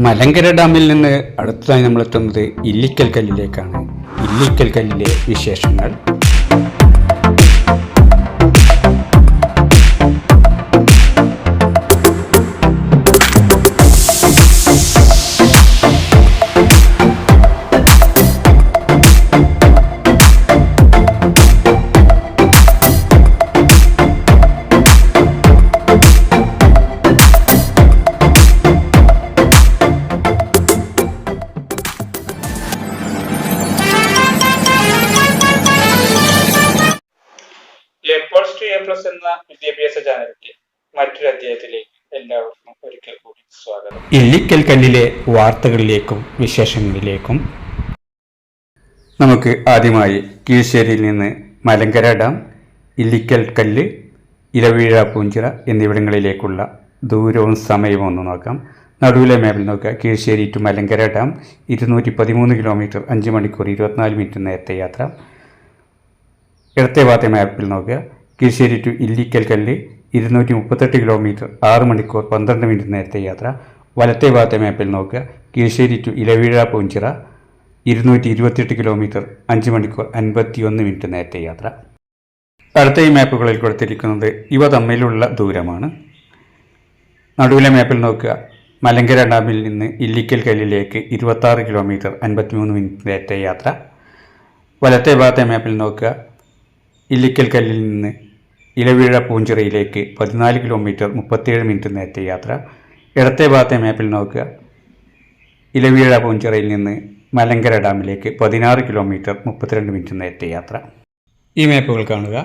മലങ്കര ഡാമിൽ നിന്ന് അടുത്തതായി നമ്മൾ എത്തുന്നത് ഇല്ലിക്കൽ കല്ലിലേക്കാണ്. ഇല്ലിക്കൽ കല്ലിലെ വിശേഷങ്ങൾ. എന്ന വിദ്യാഭ്യാസ ചാനലിന്റെ മറ്റൊരു അധ്യായത്തിലേക്ക് എല്ലാവർക്കും ഒരിക്കൽ കൂടി സ്വാഗതം. ഇല്ലിക്കൽ കല്ലിലെ വാർത്തകളിലേക്കും വിശേഷങ്ങളിലേക്കും നമുക്ക് ആദ്യമായി കീഴ്ശ്ശേരിയിൽ നിന്ന് മലങ്കര ഡാം, ഇല്ലിക്കൽ കല്ല്, ഇലവീഴ പൂഞ്ചിറ എന്നിവിടങ്ങളിലേക്കുള്ള ദൂരവും സമയവും ഒന്ന് നോക്കാം. നടുവിലെ മാപ്പിൽ നോക്കുക. Kizhisseri to Malankara dam 213 kilometre, 5 മണിക്കൂർ 24 മിനിറ്റ് നേരത്തെ യാത്ര. ഇടത്തെ ഭാഗത്തെ മാപ്പിൽ നോക്കുക. കീഴ്ശ്ശേരി ടു ഇല്ലിക്കൽ കല്ല് 238 കിലോമീറ്റർ, 6 മണിക്കൂർ 12 മിനിറ്റ് നേരത്തെ യാത്ര. വലത്തെ ഭാഗത്തെ മാപ്പിൽ നോക്കുക. കീഴ്ശ്ശേരി ടു ഇലവീഴ പൂഞ്ചിറ 228 കിലോമീറ്റർ, 5 മണിക്കൂർ 51 മിനിറ്റ് നേരത്തെ യാത്ര. അടുത്ത ഈ മാപ്പുകളിൽ കൊടുത്തിരിക്കുന്നത് ഇവ തമ്മിലുള്ള ദൂരമാണ്. നടുവിലെ മാപ്പിൽ നോക്കുക. മലങ്കര ഡാമിൽ നിന്ന് ഇല്ലിക്കൽ കല്ലിലേക്ക് 26 കിലോമീറ്റർ, 53 മിനിറ്റ് നേരത്തെ യാത്ര. വലത്തെ ഭാഗത്തെ മാപ്പിൽ നോക്കുക. ഇല്ലിക്കൽ കല്ലിൽ നിന്ന് ഇലവീഴ പൂഞ്ചിറയിലേക്ക് 14 കിലോമീറ്റർ, 37 മിനിറ്റ് നേരത്തെ യാത്ര. ഇടത്തെ ഭാഗത്തെ മാപ്പിൽ നോക്കുക. ഇലവീഴ പൂഞ്ചിറയിൽ നിന്ന് മലങ്കര ഡാമിലേക്ക് 16 കിലോമീറ്റർ, 32 മിനിറ്റ് നേരത്തെ യാത്ര. ഈ മാപ്പുകൾ കാണുക.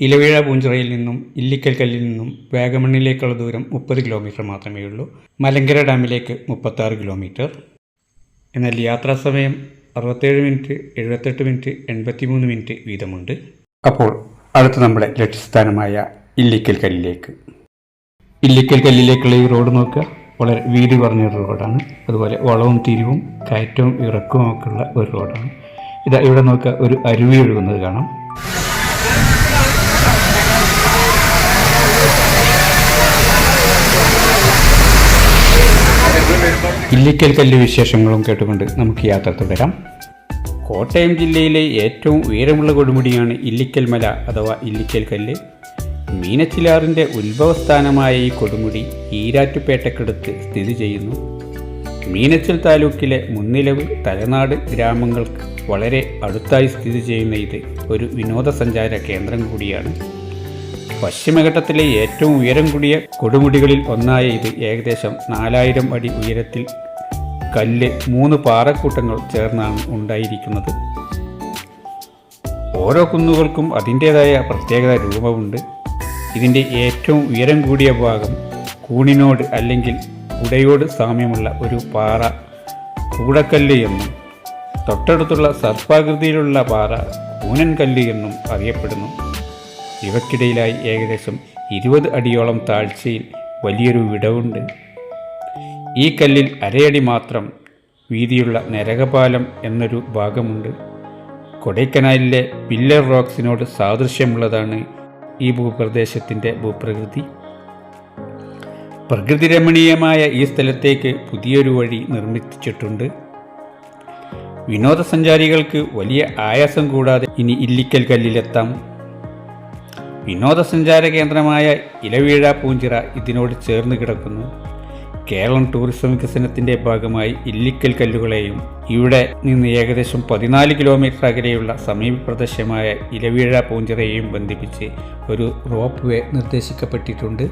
ഇലവീഴ പൂഞ്ചിറയിൽ നിന്നും ഇല്ലിക്കൽ കല്ലിൽ നിന്നും വാഗമണ്ണിലേക്കുള്ള ദൂരം 30 കിലോമീറ്റർ മാത്രമേ ഉള്ളൂ. മലങ്കര ഡാമിലേക്ക് 36 കിലോമീറ്റർ. എന്നാൽ യാത്രാ സമയം 67 മിനിറ്റ്, 78 മിനിറ്റ്, 83 മിനിറ്റ് വീതമുണ്ട്. അപ്പോൾ അടുത്ത നമ്മുടെ ലക്ഷ്യസ്ഥാനമായ ഇല്ലിക്കൽ കല്ലിലേക്ക്. ഇല്ലിക്കൽ കല്ലിലേക്കുള്ള ഈ റോഡ് നോക്കുക. വളരെ വീതി കുറഞ്ഞൊരു റോഡാണ്. അതുപോലെ വളവും തിരിവും കയറ്റവും ഇറക്കവും ഒക്കെ ഉള്ള ഒരു റോഡാണ്. ഇതാ ഇവിടെ നോക്കുക, ഒരു അരുവി ഒഴുകുന്നത് കാണാം. ഇല്ലിക്കൽ കല്ല് വിശേഷങ്ങളും കേട്ടുകൊണ്ട് നമുക്ക് യാത്ര തുടരാം. കോട്ടയം ജില്ലയിലെ ഏറ്റവും ഉയരമുള്ള കൊടുമുടിയാണ് ഇല്ലിക്കൽ മല അഥവാ ഇല്ലിക്കൽ കല്ല്. മീനച്ചിലാറിൻ്റെ ഉത്ഭവസ്ഥാനമായ ഈ കൊടുമുടി ഈരാറ്റുപേട്ടക്കടുത്ത് സ്ഥിതി ചെയ്യുന്നു. മീനച്ചിൽ താലൂക്കിലെ മുന്നിലവ്, തലനാട് ഗ്രാമങ്ങൾക്ക് വളരെ അടുത്തായി സ്ഥിതി ചെയ്യുന്ന ഇത് ഒരു വിനോദസഞ്ചാര കേന്ദ്രം കൂടിയാണ്. പശ്ചിമഘട്ടത്തിലെ ഏറ്റവും ഉയരം കൂടിയ കൊടുമുടികളിൽ ഒന്നായ ഇത് ഏകദേശം 4000 അടി ഉയരത്തിൽ കല്ല് 3 പാറക്കൂട്ടങ്ങൾ ചേർന്നാണ് ഉണ്ടായിരിക്കുന്നത്. ഓരോ കുന്നുകൾക്കും അതിൻ്റേതായ പ്രത്യേകത രൂപമുണ്ട്. ഇതിൻ്റെ ഏറ്റവും ഉയരം കൂടിയ ഭാഗം കൂണിനോട് അല്ലെങ്കിൽ കുടയോട് സാമ്യമുള്ള ഒരു പാറ കൂടക്കല്ല് എന്നും തൊട്ടടുത്തുള്ള സർപ്പാകൃതിയിലുള്ള പാറ കൂനൻകല്ല് എന്നും അറിയപ്പെടുന്നു. ഇവയ്ക്കിടയിലായി ഏകദേശം 20 അടിയോളം താഴ്ചയിൽ വലിയൊരു വിടവുണ്ട്. ഈ കല്ലിൽ അരയടി മാത്രം വീതിയുള്ള നരകപാലം എന്നൊരു ഭാഗമുണ്ട്. കൊടൈക്കനാലിലെ പില്ലർ റോക്സിനോട് സാദൃശ്യമുള്ളതാണ് ഈ ഭൂപ്രദേശത്തിൻ്റെ ഭൂപ്രകൃതി. പ്രകൃതി രമണീയമായ ഈ സ്ഥലത്തേക്ക് പുതിയൊരു വഴി നിർമ്മിച്ചിട്ടുണ്ട്. വിനോദസഞ്ചാരികൾക്ക് വലിയ ആയാസം കൂടാതെ ഇനി ഇല്ലിക്കൽ കല്ലിലെത്താം. വിനോദസഞ്ചാര കേന്ദ്രമായ ഇലവീഴ പൂഞ്ചിറ ഇതിനോട് ചേർന്ന് കിടക്കുന്നു. കേരളം ടൂറിസം വികസനത്തിൻ്റെ ഭാഗമായി ഇല്ലിക്കൽ കല്ലുകളെയും ഇവിടെ നിന്ന് ഏകദേശം 14 കിലോമീറ്റർ അകലെയുള്ള സമീപ പ്രദേശമായ ഇലവീഴ പൂഞ്ചിറയെയും ബന്ധിപ്പിച്ച് ഒരു റോപ്പ് വേ നിർദ്ദേശിക്കപ്പെട്ടിട്ടുണ്ട്.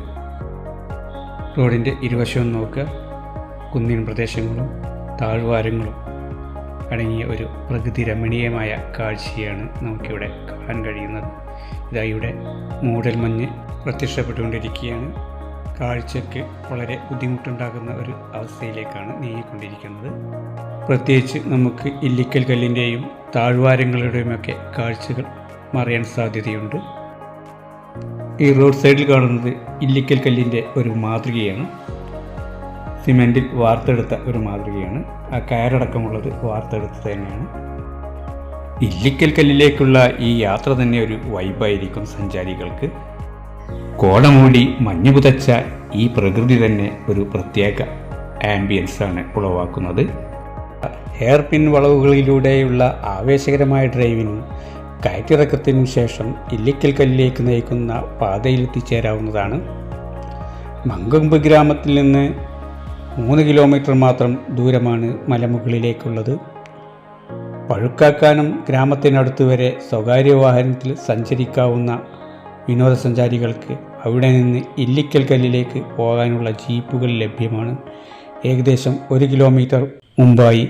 റോഡിൻ്റെ ഇരുവശവും നോക്കുക. കുന്നിൻ പ്രദേശങ്ങളും താഴ്വാരങ്ങളും അടങ്ങിയ ഒരു പ്രകൃതി രമണീയമായ കാഴ്ചയാണ് നമുക്കിവിടെ കാണാൻ കഴിയുന്നത്. ഇതാ ഇവിടെ മൂടൽമഞ്ഞ് പ്രത്യക്ഷപ്പെട്ടുകൊണ്ടിരിക്കുകയാണ്. കാഴ്ചയ്ക്ക് വളരെ ബുദ്ധിമുട്ടുണ്ടാകുന്ന ഒരു അവസ്ഥയിലേക്കാണ് നീങ്ങിക്കൊണ്ടിരിക്കുന്നത്. പ്രത്യേകിച്ച് നമുക്ക് ഇല്ലിക്കൽ കല്ലിൻ്റെയും താഴ്വാരങ്ങളുടെയുമൊക്കെ കാഴ്ചകൾ മറയാൻ സാധ്യതയുണ്ട്. ഈ റോഡ് സൈഡിൽ കാണുന്നത് ഇല്ലിക്കൽ കല്ലിൻ്റെ ഒരു മാതൃകയാണ്. സിമെൻറ്റിൽ വാർത്തെടുത്ത ഒരു മാതൃകയാണ്. ആ കയറടക്കമുള്ളത് വാർത്തെടുത്ത് തന്നെയാണ്. ഇല്ലിക്കൽ കല്ലിലേക്കുള്ള ഈ യാത്ര തന്നെ ഒരു വൈബായിരിക്കും സഞ്ചാരികൾക്ക്. കോടമൂടി മഞ്ഞു പുതച്ച ഈ പ്രകൃതി തന്നെ ഒരു പ്രത്യേക ആംബിയൻസാണ് ഉളവാക്കുന്നത്. ഹെയർ പിൻ വളവുകളിലൂടെയുള്ള ആവേശകരമായ ഡ്രൈവിനും കയറ്റിറക്കത്തിനും ശേഷം ഇല്ലിക്കൽ കല്ലിലേക്ക് നയിക്കുന്ന പാതയിൽ എത്തിച്ചേരാവുന്നതാണ്. മങ്കൊമ്പ് ഗ്രാമത്തിൽ നിന്ന് 3 കിലോമീറ്റർ മാത്രം ദൂരമാണ് മലമുകളിലേക്കുള്ളത്. പഴുക്കാക്കാനം ഗ്രാമത്തിനടുത്ത് വരെ സ്വകാര്യ വാഹനത്തിൽ സഞ്ചരിക്കാവുന്ന വിനോദസഞ്ചാരികൾക്ക് അവിടെ നിന്ന് ഇല്ലിക്കൽ കല്ലിലേക്ക് പോകാനുള്ള ജീപ്പുകൾ ലഭ്യമാണ്. ഏകദേശം 1 കിലോമീറ്റർ മുമ്പായി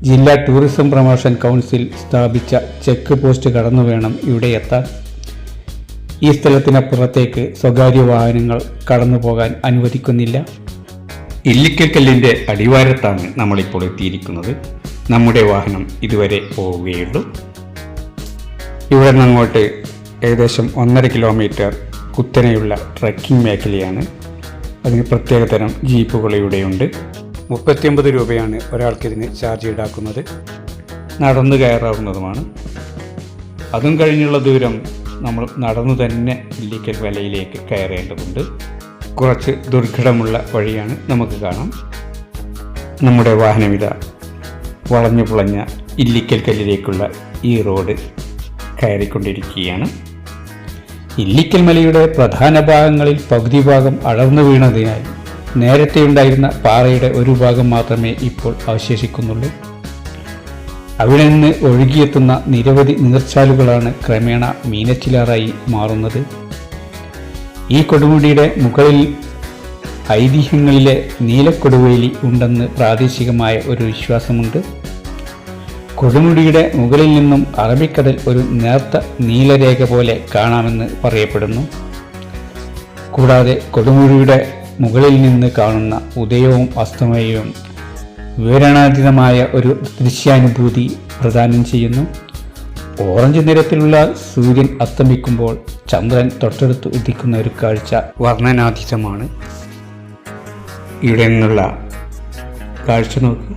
ജില്ലാ ടൂറിസം പ്രൊമോഷൻ കൗൺസിൽ സ്ഥാപിച്ച ചെക്ക് പോസ്റ്റ് കടന്നു വേണം ഇവിടെ എത്താൻ. ഈ സ്ഥലത്തിനപ്പുറത്തേക്ക് സ്വകാര്യ വാഹനങ്ങൾ കടന്നു പോകാൻ അനുവദിക്കുന്നില്ല. ഇല്ലിക്കൽ കല്ലിൻ്റെ അടിവാരത്താണ് നമ്മളിപ്പോൾ എത്തിയിരിക്കുന്നത്. നമ്മുടെ വാഹനം ഇതുവരെ പോവുകയുള്ളൂ. ഇവിടെ നിന്ന് അങ്ങോട്ട് ഏകദേശം 1.5 കിലോമീറ്റർ കുത്തനെയുള്ള ട്രക്കിംഗ് മേഖലയാണ്. അതിന് പ്രത്യേകതരം ജീപ്പുകൾ ഇവിടെയുണ്ട്. 39 രൂപയാണ് ഒരാൾക്കിതിന് ചാർജ് ഈടാക്കുന്നത്. നടന്നു കയറാവുന്നതുമാണ്. അതും കഴിഞ്ഞുള്ള ദൂരം നമ്മൾ നടന്നു തന്നെ ഇല്ലിക്കൽ മലയിലേക്ക് കയറേണ്ടതുണ്ട്. കുറച്ച് ദുർഘടമുള്ള വഴിയാണ്, നമുക്ക് കാണാം. നമ്മുടെ വാഹനമിത വളഞ്ഞു പുളഞ്ഞ ഇല്ലിക്കൽ കല്ലിലേക്കുള്ള ഈ റോഡ് കയറിക്കൊണ്ടിരിക്കുകയാണ്. ഇല്ലിക്കൽ മലയുടെ പ്രധാന ഭാഗങ്ങളിൽ പകുതി ഭാഗം അടർന്നു വീണതിനാൽ നേരത്തെ ഉണ്ടായിരുന്ന പാറയുടെ ഒരു ഭാഗം മാത്രമേ ഇപ്പോൾ അവശേഷിക്കുന്നുള്ളൂ. അവിടെ നിന്ന് ഒഴുകിയെത്തുന്ന നിരവധി നീർച്ചാലുകളാണ് ക്രമേണ മീനച്ചിലാറായി മാറുന്നത്. ഈ കൊടുമുടിയുടെ മുകളിൽ ഐതിഹ്യങ്ങളിലെ നീലക്കൊടുവേലി ഉണ്ടെന്ന് പ്രാദേശികമായ ഒരു വിശ്വാസമുണ്ട്. കൊടുമുടിയുടെ മുകളിൽ നിന്നും അറബിക്കടൽ ഒരു നേർത്ത നീലരേഖ പോലെ കാണാമെന്ന് പറയപ്പെടുന്നു. കൂടാതെ കൊടുമുടിയുടെ മുകളിൽ നിന്ന് കാണുന്ന ഉദയവും അസ്തമയവും വിവരണാതീതമായ ഒരു ദൃശ്യാനുഭൂതി പ്രദാനം ചെയ്യുന്നു. ഓറഞ്ച് നിറത്തിലുള്ള സൂര്യൻ അസ്തമിക്കുമ്പോൾ ചന്ദ്രൻ തൊട്ടടുത്ത് ഉദിക്കുന്ന ഒരു കാഴ്ച വർണ്ണനാതീതമാണ്. ഇവിടെ നിന്നുള്ള കാഴ്ച നോക്കുക.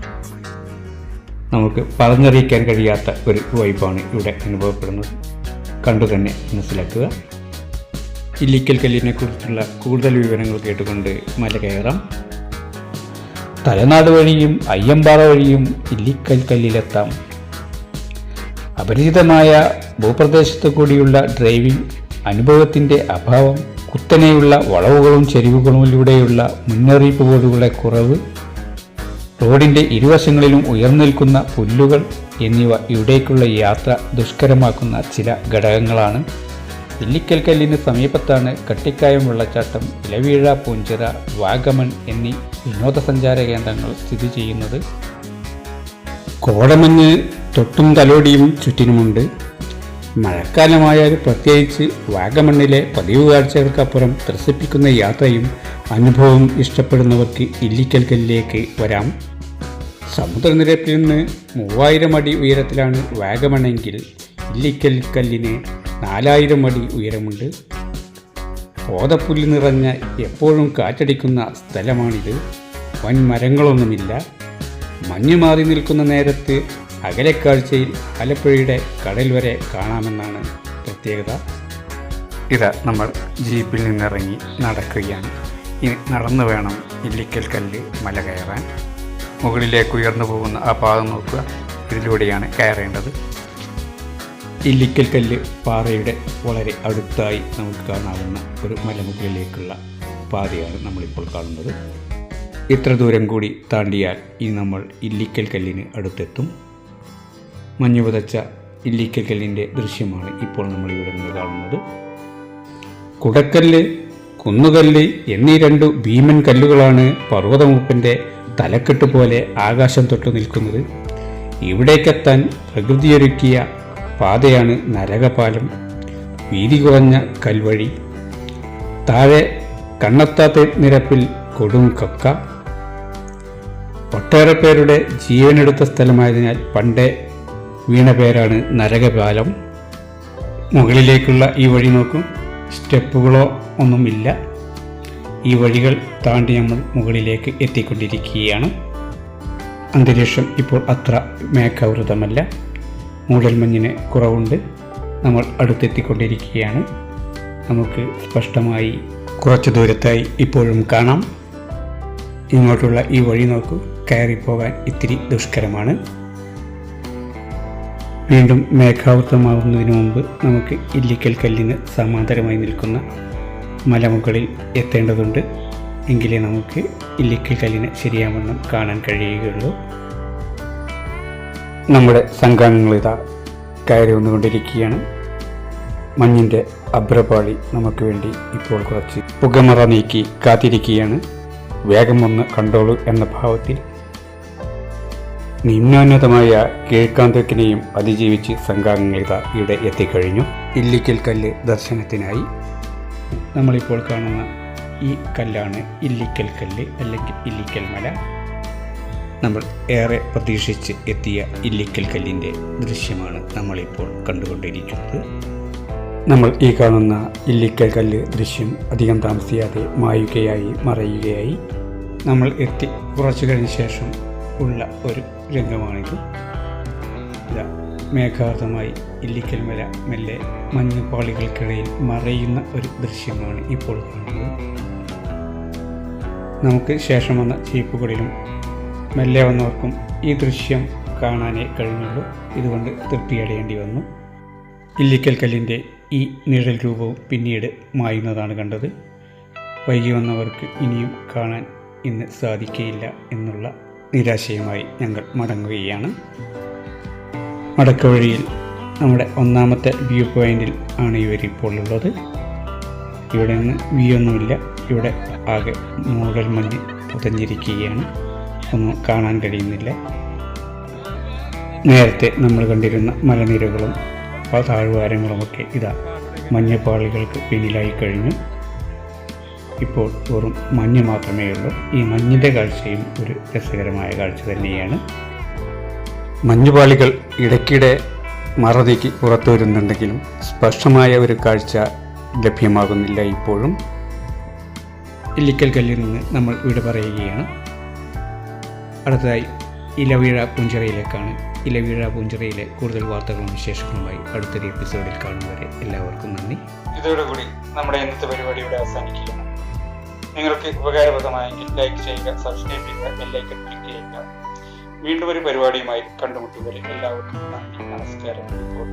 നമുക്ക് പറഞ്ഞറിയിക്കാൻ കഴിയാത്ത ഒരു വൈബാണ് ഇവിടെ അനുഭവപ്പെടുന്നത്. കണ്ടു തന്നെ മനസ്സിലാക്കുക. ഇല്ലിക്കൽ കല്ലിനെ കുറിച്ചുള്ള കൂടുതൽ വിവരങ്ങൾ കേട്ടുകൊണ്ട് മല കയറാം. തലനാട് വഴിയും അയ്യമ്പാറ വഴിയും ഇല്ലിക്കൽ കല്ലിലെത്താം. അപരിചിതമായ ഭൂപ്രദേശത്ത് കൂടിയുള്ള ഡ്രൈവിംഗ് അനുഭവത്തിൻ്റെ അഭാവം, കുത്തനെയുള്ള വളവുകളും ചെരിവുകളിലൂടെയുള്ള മുന്നറിയിപ്പ് ബോർഡുകളുടെ കുറവ്, റോഡിൻ്റെ ഇരുവശങ്ങളിലും ഉയർന്നു നിൽക്കുന്ന പുല്ലുകൾ എന്നിവ ഇവിടേക്കുള്ള യാത്ര ദുഷ്കരമാക്കുന്ന ചില ഘടകങ്ങളാണ്. ഇല്ലിക്കൽ കല്ലിന് സമീപത്താണ് കട്ടിക്കായം വെള്ളച്ചാട്ടം, ഇലവീഴ, പൂഞ്ചിറ, വാഗമൺ എന്നീ വിനോദസഞ്ചാര കേന്ദ്രങ്ങൾ സ്ഥിതി ചെയ്യുന്നത്. കോടമഞ്ഞ് തൊട്ടും തലോടിയും ചുറ്റിനുമുണ്ട്. മഴക്കാലമായാൽ പ്രത്യേകിച്ച് വാഗമണ്ണിലെ പതിവ് കാഴ്ചകൾക്കപ്പുറം ത്രസിപ്പിക്കുന്ന യാത്രയും അനുഭവവും ഇഷ്ടപ്പെടുന്നവർക്ക് ഇല്ലിക്കൽ കല്ലിലേക്ക് വരാം. സമുദ്രനിരപ്പിൽ നിന്ന് 3000 അടി ഉയരത്തിലാണ് വാഗമണ്ണെങ്കിൽ ഇല്ലിക്കൽ കല്ലിന് 4000 അടി ഉയരമുണ്ട്. പോതപ്പുല്ല് നിറഞ്ഞ എപ്പോഴും കാറ്റടിക്കുന്ന സ്ഥലമാണിത്. വൻ മരങ്ങളൊന്നുമില്ല. മഞ്ഞ് മാറി നിൽക്കുന്ന നേരത്ത് അകലക്കാഴ്ചയിൽ ആലപ്പുഴയുടെ കടൽ വരെ കാണാമെന്നാണ് പ്രത്യേകത. ഇത് നമ്മൾ ജീപ്പിൽ നിന്നിറങ്ങി നടക്കുകയാണ്. ഇനി നടന്നു വേണം ഇല്ലിക്കൽ കല്ല് മല കയറാൻ. മുകളിലേക്ക് ഉയർന്നു പോകുന്ന ആ പാത നോക്കുക. ഇതിലൂടെയാണ് കയറേണ്ടത്. ഇല്ലിക്കൽ കല്ല് പാറയുടെ വളരെ അടുത്തായി നമുക്ക് കാണാവുന്ന ഒരു മലമുകളിലേക്കുള്ള പാതയാണ് നമ്മളിപ്പോൾ കാണുന്നത്. ഇത്ര ദൂരം കൂടി താണ്ടിയാൽ ഇനി നമ്മൾ ഇല്ലിക്കൽ കല്ലിന് അടുത്തെത്തും. മഞ്ഞു പുതച്ച ഇല്ലിക്കൽ കല്ലിൻ്റെ ദൃശ്യമാണ് ഇപ്പോൾ നമ്മളിവിടെ നിന്ന് കാണുന്നത്. കുടക്കല്ല്, കുന്നുകല്ല് എന്നീ 2 ഭീമൻ കല്ലുകളാണ് പർവ്വതമൂപ്പൻ്റെ തലക്കെട്ട് പോലെ ആകാശം തൊട്ടു നിൽക്കുന്നത്. ഇവിടേക്കെത്താൻ പ്രകൃതിയൊരുക്കിയ പാതയാണ് നരകപാലം, വീതി കുറഞ്ഞ കൽവഴി. താഴെ കണ്ണെത്താത്ത നിരപ്പിൽ കൊടും കക്ക. ഒട്ടേറെ പേരുടെ ജീവനെടുത്ത സ്ഥലമായതിനാൽ പണ്ടേ വീണ പേരാണ് നരകപാലം. മുകളിലേക്കുള്ള ഈ വഴി നോക്കും. സ്റ്റെപ്പുകളോ ഒന്നുമില്ല. ഈ വഴികൾ താണ്ടി നമ്മൾ മുകളിലേക്ക് എത്തിക്കൊണ്ടിരിക്കുകയാണ്. അന്തരീക്ഷം ഇപ്പോൾ അത്ര മേഘാവൃതമല്ല. മൂടൽമഞ്ഞിന് കുറവുണ്ട്. നമ്മൾ അടുത്തെത്തിക്കൊണ്ടിരിക്കുകയാണ്. നമുക്ക് സ്പഷ്ടമായി കുറച്ച് ദൂരത്തായി ഇപ്പോഴും കാണാം. ഇങ്ങോട്ടുള്ള ഈ വഴി നോക്കൂ, കയറിപ്പോകാൻ ഇത്തിരി ദുഷ്കരമാണ്. വീണ്ടും മേഘാവൃതമാവുന്നതിന് മുമ്പ് നമുക്ക് ഇല്ലിക്കൽ കല്ലിന് സമാന്തരമായി നിൽക്കുന്ന മലമുകളിൽ എത്തേണ്ടതുണ്ട്. എങ്കിലേ നമുക്ക് ഇല്ലിക്കൽ കല്ലിനെ ശരിയാവണ്ണം കാണാൻ കഴിയുകയുള്ളൂ. നമ്മുടെ സംഘാംഗങ്ങളിതാ കയറി വന്നുകൊണ്ടിരിക്കുകയാണ്. മഞ്ഞിൻ്റെ അഭ്രപാളി നമുക്ക് വേണ്ടി ഇപ്പോൾ കുറച്ച് പുകമറ നീക്കി കാത്തിരിക്കുകയാണ്. വേഗം വന്ന് കണ്ടോളൂ എന്ന ഭാവത്തിൽ നിമ്നോന്നതമായ കീഴ്ക്കാന്തക്കിനെയും അതിജീവിച്ച് സംഘാംഗങ്ങളിത ഇവിടെ എത്തിക്കഴിഞ്ഞു. ഇല്ലിക്കൽ കല്ല് ദർശനത്തിനായി നമ്മളിപ്പോൾ കാണുന്ന ഈ കല്ലാണ് ഇല്ലിക്കൽ കല്ല് അല്ലെങ്കിൽ ഇല്ലിക്കൽ മല. നമ്മൾ ഏറെ പ്രതീക്ഷിച്ച് എത്തിയ ഇല്ലിക്കൽ കല്ലിൻ്റെ ദൃശ്യമാണ് നമ്മളിപ്പോൾ കണ്ടുകൊണ്ടിരിക്കുന്നത്. നമ്മൾ ഈ കാണുന്ന ഇല്ലിക്കൽ കല്ല് ദൃശ്യം അധികം താമസിയാതെ മറയുകയായി. നമ്മൾ എത്തി കുറച്ചു കഴിഞ്ഞ ശേഷം ഉള്ള ഒരു രംഗമാണിത്. ഇതാ മേഘാവൃതമായി ഇല്ലിക്കൽ മല മെല്ലെ മഞ്ഞുപാളികൾക്കിടയിൽ മറയുന്ന ഒരു ദൃശ്യമാണ് ഇപ്പോൾ കാണുന്നത്. നമുക്ക് ശേഷം വന്ന ജീപ്പുകളിലും മെല്ലെ വന്നവർക്കും ഈ ദൃശ്യം കാണാനേ കഴിഞ്ഞുള്ളൂ. ഇതുകൊണ്ട് തൃപ്തിയടയേണ്ടി വന്നു. ഇല്ലിക്കൽ കല്ലിൻ്റെ ഈ നിഴൽ രൂപവും പിന്നീട് മായുന്നതാണ് കണ്ടത്. വൈകി വന്നവർക്ക് ഇനിയും കാണാൻ ഇന്ന് സാധിക്കുകയില്ല എന്നുള്ള നിരാശയുമായി ഞങ്ങൾ മടങ്ങുകയാണ്. മടക്കവഴിയിൽ നമ്മുടെ ഒന്നാമത്തെ വ്യൂ പോയിന്റിൽ ആണ് ഇവരിപ്പോൾ ഉള്ളത്. ഇവിടെ നിന്ന് വ്യൂ ഒന്നുമില്ല. ഇവിടെ ആകെ മൂടൽ മഞ്ഞ് പുതഞ്ഞിരിക്കുകയാണ്. ഒന്നും കാണാൻ കഴിയുന്നില്ല. നേരത്തെ നമ്മൾ കണ്ടിരുന്ന മലനിരകളും താഴ്വാരങ്ങളുമൊക്കെ ഇതാ മഞ്ഞപ്പാളികൾക്ക് പിന്നിലായി കഴിഞ്ഞു. ഇപ്പോൾ വെറും മഞ്ഞ് മാത്രമേ ഉള്ളൂ. ഈ മഞ്ഞിൻ്റെ കാഴ്ചയും ഒരു രസകരമായ കാഴ്ച തന്നെയാണ്. മഞ്ഞുപാളികൾ ഇടയ്ക്കിടെ മറനീക്കി പുറത്തു വരുന്നുണ്ടെങ്കിലും സ്പഷ്ടമായ ഒരു കാഴ്ച ലഭ്യമാകുന്നില്ല ഇപ്പോഴും. ഇല്ലിക്കൽ കല്ലിൽ നിന്ന് നമ്മൾ ഇവിടെ പറയുകയാണ്. അടുത്തതായി ഇലവീഴ പൂഞ്ചിറയിലേക്കാണ്. ഇലവീഴ പൂഞ്ചിറയിലെ കൂടുതൽ വാർത്തകളും വിശേഷങ്ങളുമായി അടുത്തൊരു എപ്പിസോഡിൽ കാണുന്നവരെ എല്ലാവർക്കും നന്ദി. ഇതോടുകൂടി നമ്മുടെ ഇന്നത്തെ പരിപാടി ഇവിടെ അവസാനിക്കുകയാണ്. നിങ്ങൾക്ക് ഉപകാരപ്രദമായെങ്കിൽ ലൈക്ക് ചെയ്യുക, സബ്സ്ക്രൈബ് ചെയ്യുക, ബെല്ലൈക്കൺ ക്ലിക്ക് ചെയ്യുക. വീണ്ടും ഒരു പരിപാടിയുമായി കണ്ടുമുട്ടുന്നവരെ എല്ലാവർക്കും നന്ദി, നമസ്കാരം. ഇപ്പോൾ